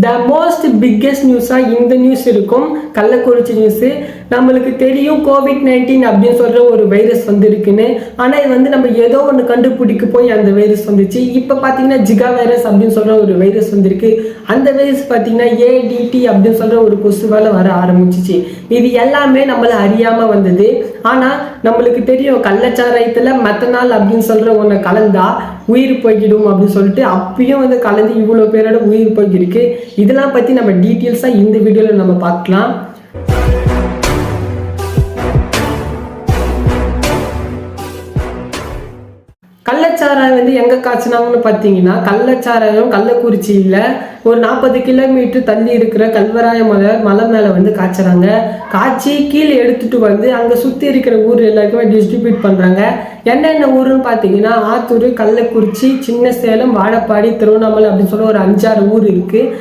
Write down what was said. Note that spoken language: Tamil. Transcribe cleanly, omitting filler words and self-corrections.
த மோஸ்ட் பிக்கெஸ்ட் நியூஸாக இந்த நியூஸ் இருக்கும். கள்ளக்குறிச்சி நியூஸு. நம்மளுக்கு தெரியும் COVID-19 அப்படின்னு சொல்கிற ஒரு வைரஸ் இருக்குன்னு. ஆனால் இது நம்ம ஏதோ ஒன்று கண்டுபிடிக்க போய் அந்த வைரஸ் வந்துச்சு. இப்போ பார்த்தீங்கன்னா ஜிகா வைரஸ் அப்படின்னு சொல்கிற ஒரு வைரஸ் வந்திருக்கு. அந்த வைரஸ் பார்த்தீங்கன்னா ADT அப்படின்னு சொல்கிற ஒரு கொசுவால் வர ஆரம்பிச்சிச்சு. இது எல்லாமே நம்மளை அறியாமல் வந்தது. ஆனால் நம்மளுக்கு தெரியும் கள்ளச்சாராயத்தில் மெத்தனால் அப்படின்னு சொல்கிற ஒன்று கலந்தா உயிர் போய்கிடும் அப்படின்னு சொல்லிட்டு அப்பயும் கலந்து இவ்வளோ பேரோட உயிர் போய்கிருக்கு. இதெல்லாம் பற்றி நம்ம டீட்டெயில்ஸாக இந்த வீடியோவில் நம்ம பார்க்கலாம். கள்ளச்சாராயம் எங்கே காய்ச்சினாங்கன்னு பார்த்தீங்கன்னா, கள்ளச்சாராயம் கள்ளக்குறிச்சியில் ஒரு 40 கிலோமீட்டர் தள்ளி இருக்கிற கல்வராய மலை மேலே காய்ச்சுறாங்க. காய்ச்சி கீழே எடுத்துகிட்டு அங்கே சுற்றி இருக்கிற ஊர் எல்லாருக்குமே டிஸ்ட்ரிபியூட் பண்ணுறாங்க. என்னென்ன ஊருன்னு பார்த்தீங்கன்னா, ஆத்தூர், கள்ளக்குறிச்சி, சின்ன சேலம், வாழப்பாடி, திருவண்ணாமலை அப்படின்னு சொல்லி ஒரு 5-6 ஊர் இருக்குது.